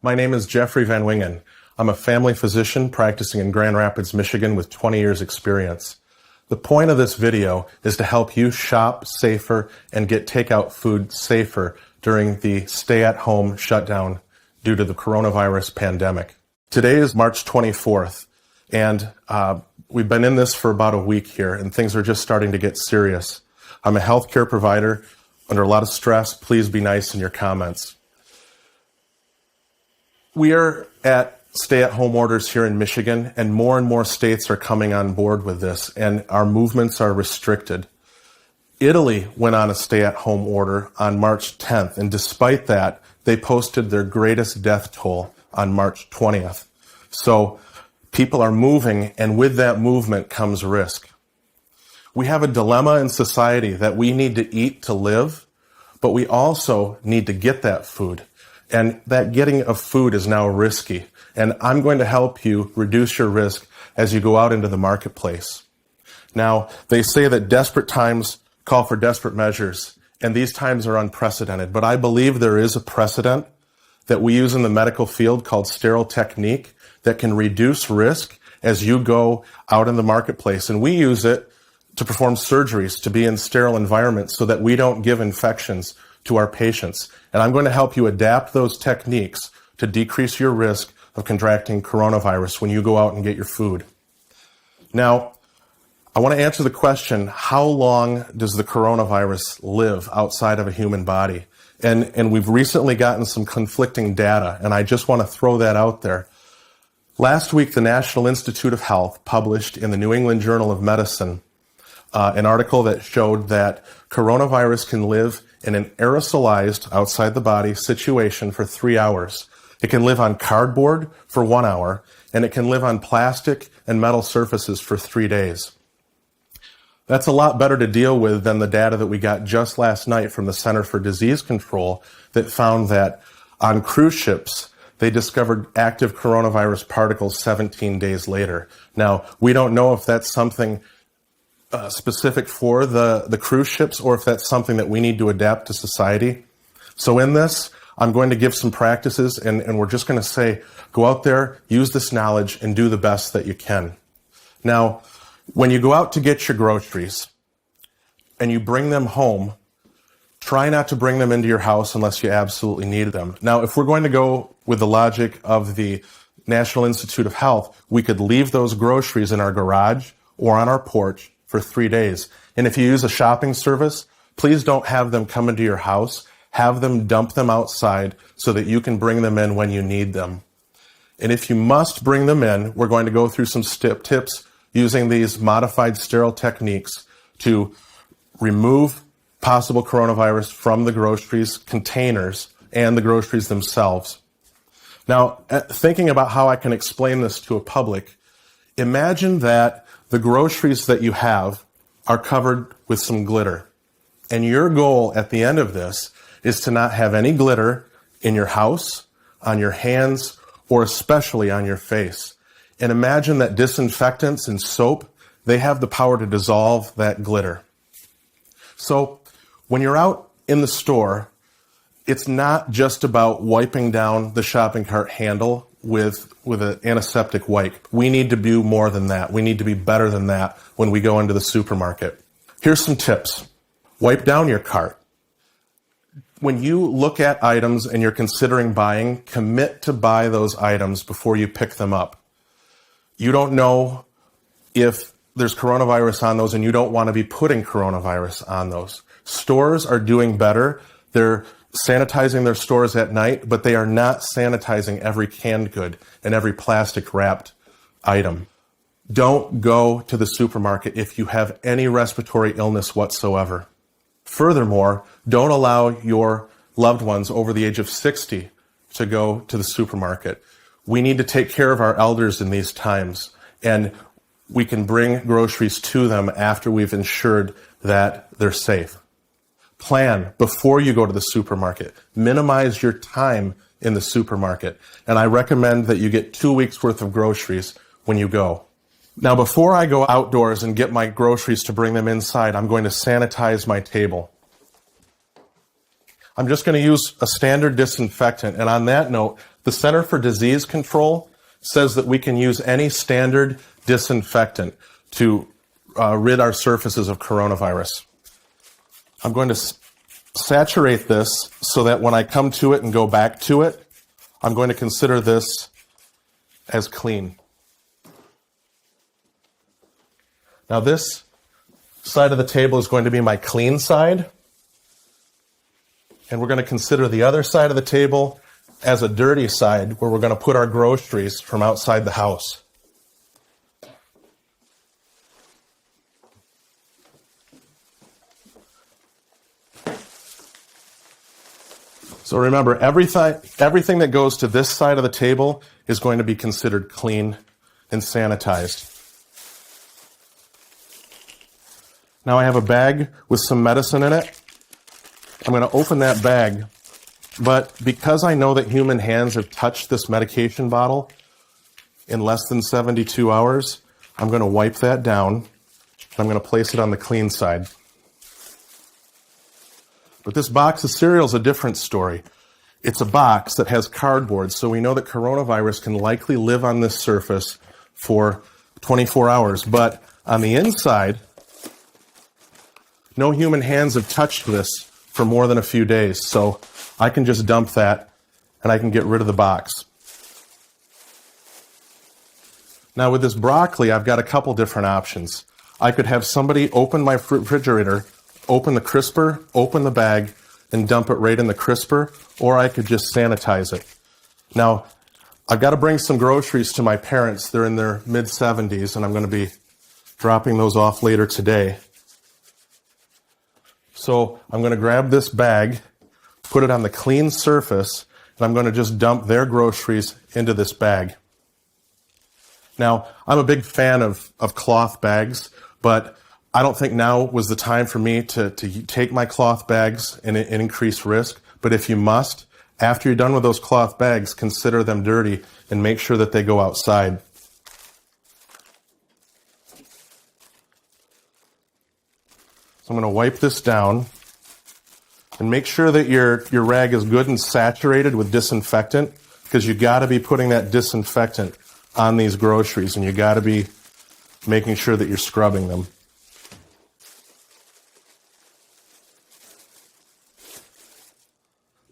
My name is Jeffrey Van Wingen. I'm a family physician practicing in Grand Rapids, Michigan with 20 years experience. The point of this video is to help you shop safer and get takeout food safer during the stay-at-home shutdown due to the coronavirus pandemic. Today is March 24th, and we've been in this for about a week here, and things are just starting to get serious. I'm a healthcare provider under a lot of stress. Please be nice in your comments. We are at stay-at-home orders here in Michigan, and more states are coming on board with this, and our movements are restricted. Italy went on a stay-at-home order on March 10th, and despite that, they posted their greatest death toll on March 20th. So people are moving, and with that movement comes risk. We have a dilemma in society that we need to eat to live, but we also need to get that food. And that getting of food is now risky. And I'm going to help you reduce your risk as you go out into the marketplace. Now, they say that desperate times call for desperate measures, and these times are unprecedented. But I believe there is a precedent that we use in the medical field called sterile technique that can reduce risk as you go out in the marketplace. And we use it to perform surgeries, to be in sterile environments so that we don't give infections to our patients. And I'm going to help you adapt those techniques to decrease your risk of contracting coronavirus when you go out and get your food. Now, I want to answer the question, how long does the coronavirus live outside of a human body? And we've recently gotten some conflicting data, and I just want to throw that out there. Last week, the National Institute of Health published in the New England Journal of Medicine an article that showed that coronavirus can live in an aerosolized, outside the body situation for 3 hours. It can live on cardboard for 1 hour, and it can live on plastic and metal surfaces for 3 days. That's a lot better to deal with than the data that we got just last night from the Center for Disease Control that found that on cruise ships, they discovered active coronavirus particles 17 days later. Now, we don't know if that's something specific for the cruise ships or if that's something that we need to adapt to society. So in this, I'm going to give some practices, and we're just going to say, go out there, use this knowledge, and do the best that you can. Now, when you go out to get your groceries and you bring them home, try not to bring them into your house unless you absolutely need them. Now, if we're going to go with the logic of the National Institute of Health, we could leave those groceries in our garage or on our porch for 3 days. And if you use a shopping service, please don't have them come into your house. Have them dump them outside so that you can bring them in when you need them. And if you must bring them in, we're going to go through some tips using these modified sterile techniques to remove possible coronavirus from the groceries containers and the groceries themselves. Now, thinking about how I can explain this to a public, imagine that the groceries that you have are covered with some glitter. And your goal at the end of this is to not have any glitter in your house, on your hands, or especially on your face. And imagine that disinfectants and soap, they have the power to dissolve that glitter. So when you're out in the store, it's not just about wiping down the shopping cart handle with an antiseptic wipe. We need to do more than that. We need to be better than that when we go into the supermarket. Here's some tips. Wipe down your cart. When you look at items and you're considering buying, commit to buy those items before you pick them up. You don't know if there's coronavirus on those, and you don't want to be putting coronavirus on those. Stores are doing better. They're sanitizing their stores at night, but they are not sanitizing every canned good and every plastic wrapped item. Don't go to the supermarket if you have any respiratory illness whatsoever. Furthermore, don't allow your loved ones over the age of 60 to go to the supermarket. We need to take care of our elders in these times, and we can bring groceries to them after we've ensured that they're safe. Plan before you go to the supermarket. Minimize your time in the supermarket. And I recommend that you get 2 weeks worth of groceries when you go. Now, before I go outdoors and get my groceries to bring them inside, I'm going to sanitize my table. I'm just going to use a standard disinfectant. And on that note, The Center for Disease Control says that we can use any standard disinfectant to rid our surfaces of coronavirus. I'm going to saturate this so that when I come to it and go back to it, I'm going to consider this as clean. Now this side of the table is going to be my clean side, and we're going to consider the other side of the table as a dirty side where we're going to put our groceries from outside the house. So remember, everything that goes to this side of the table is going to be considered clean and sanitized. Now I have a bag with some medicine in it. I'm going to open that bag, but because I know that human hands have touched this medication bottle in less than 72 hours, I'm going to wipe that down. I'm going to place it on the clean side. But this box of cereal is a different story. It's a box that has cardboard, so we know that coronavirus can likely live on this surface for 24 hours. But on the inside, no human hands have touched this for more than a few days, so I can just dump that and I can get rid of the box. Now with this broccoli, I've got a couple different options. I could have somebody open my refrigerator, open the crisper, open the bag, and dump it right in the crisper, or I could just sanitize it. Now, I've got to bring some groceries to my parents. They're in their mid-70s, and I'm going to be dropping those off later today. So I'm going to grab this bag, put it on the clean surface, and I'm going to just dump their groceries into this bag. Now, I'm a big fan of cloth bags, but I don't think now was the time for me to take my cloth bags and increase risk. But if you must, after you're done with those cloth bags, consider them dirty and make sure that they go outside. So I'm going to wipe this down and make sure that your rag is good and saturated with disinfectant, because you got to be putting that disinfectant on these groceries, and you got to be making sure that you're scrubbing them.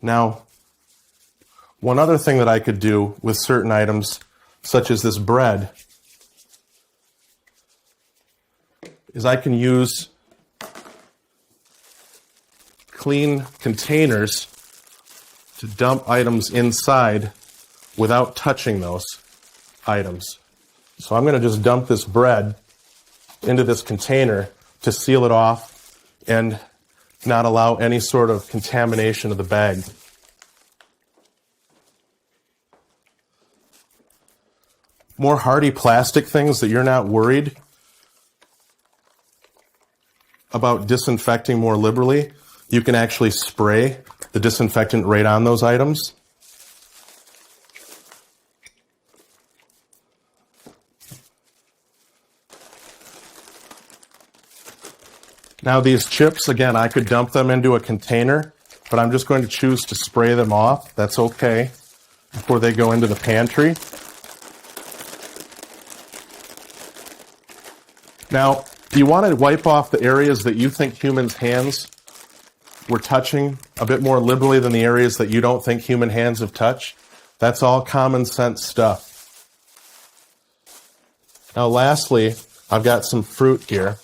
Now, one other thing that I could do with certain items, such as this bread, is I can use clean containers to dump items inside without touching those items. So I'm going to just dump this bread into this container to seal it off and not allow any sort of contamination of the bag. More hardy plastic things that you're not worried about disinfecting more liberally, you can actually spray the disinfectant right on those items. Now these chips, again, I could dump them into a container, but I'm just going to choose to spray them off. That's okay, before they go into the pantry. Now, you want to wipe off the areas that you think humans' hands were touching a bit more liberally than the areas that you don't think human hands have touched. That's all common sense stuff. Now lastly, I've got some fruit here,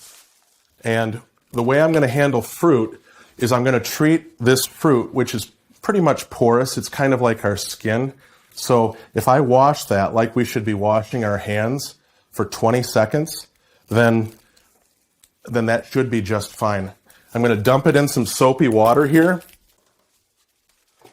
and the way I'm going to handle fruit is I'm going to treat this fruit, which is pretty much porous. It's kind of like our skin. So if I wash that like we should be washing our hands for 20 seconds, then that should be just fine. I'm going to dump it in some soapy water here. And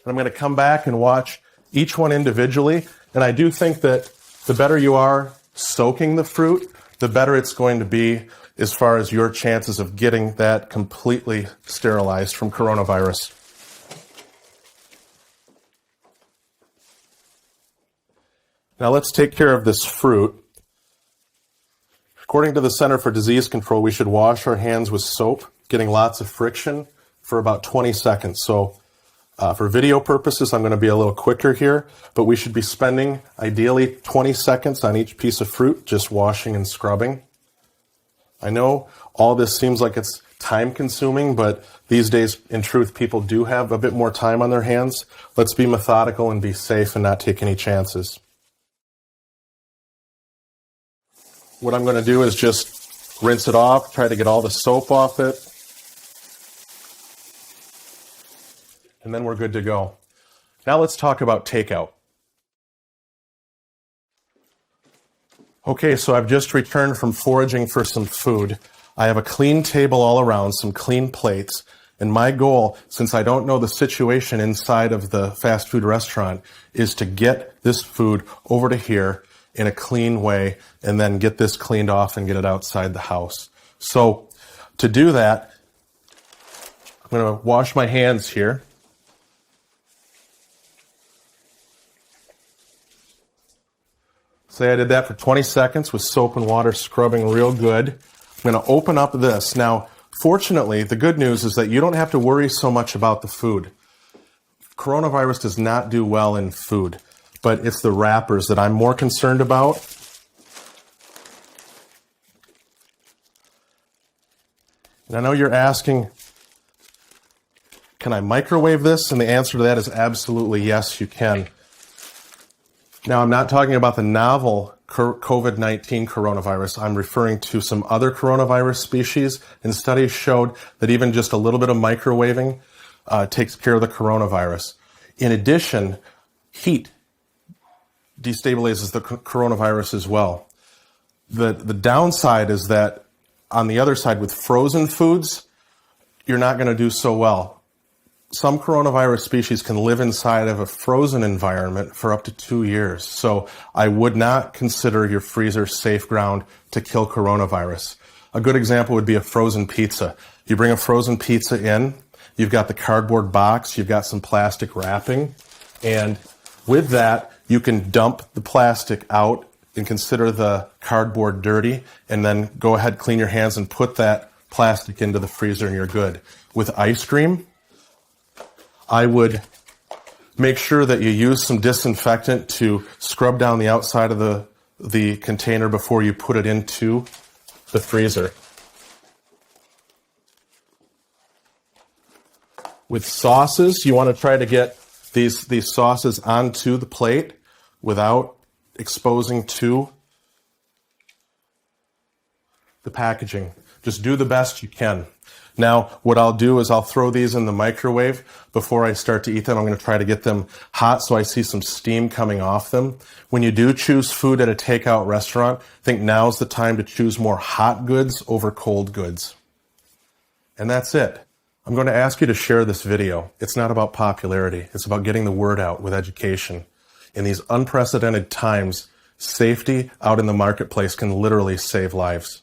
I'm going to come back and watch each one individually. And I do think that the better you are soaking the fruit, the better it's going to be as far as your chances of getting that completely sterilized from coronavirus. Now let's take care of this fruit. According to the Center for Disease Control, we should wash our hands with soap, getting lots of friction for about 20 seconds. So For video purposes, I'm going to be a little quicker here, but we should be spending ideally 20 seconds on each piece of fruit, just washing and scrubbing. I know all this seems like it's time consuming, but these days, in truth, people do have a bit more time on their hands. Let's be methodical and be safe and not take any chances. What I'm going to do is just rinse it off, try to get all the soap off it, and then we're good to go. Now let's talk about takeout. Okay, so I've just returned from foraging for some food. I have a clean table all around, some clean plates, and my goal, since I don't know the situation inside of the fast food restaurant, is to get this food over to here in a clean way and then get this cleaned off and get it outside the house. So to do that, I'm going to wash my hands here. Say I did that for 20 seconds with soap and water, scrubbing real good. I'm going to open up this. Now, fortunately, the good news is that you don't have to worry so much about the food. Coronavirus does not do well in food, but it's the wrappers that I'm more concerned about. And I know you're asking, can I microwave this? And the answer to that is absolutely yes, you can. Now, I'm not talking about the novel COVID-19 coronavirus. I'm referring to some other coronavirus species, and studies showed that even just a little bit of microwaving takes care of the coronavirus. In addition, heat destabilizes the coronavirus as well. The downside is that on the other side, with frozen foods, you're not going to do so well. Some coronavirus species can live inside of a frozen environment for up to 2 years. So I would not consider your freezer safe ground to kill coronavirus. A good example would be a frozen pizza. You bring a frozen pizza in, you've got the cardboard box, you've got some plastic wrapping, and with that, you can dump the plastic out and consider the cardboard dirty, and then go ahead, clean your hands, and put that plastic into the freezer, and you're good. With ice cream, I would make sure that you use some disinfectant to scrub down the outside of the container before you put it into the freezer. With sauces, you want to try to get these sauces onto the plate without exposing to the packaging. Just do the best you can. Now, what I'll do is I'll throw these in the microwave before I start to eat them. I'm going to try to get them hot so I see some steam coming off them. When you do choose food at a takeout restaurant, I think now's the time to choose more hot goods over cold goods. And that's it. I'm going to ask you to share this video. It's not about popularity. It's about getting the word out with education. In these unprecedented times, safety out in the marketplace can literally save lives.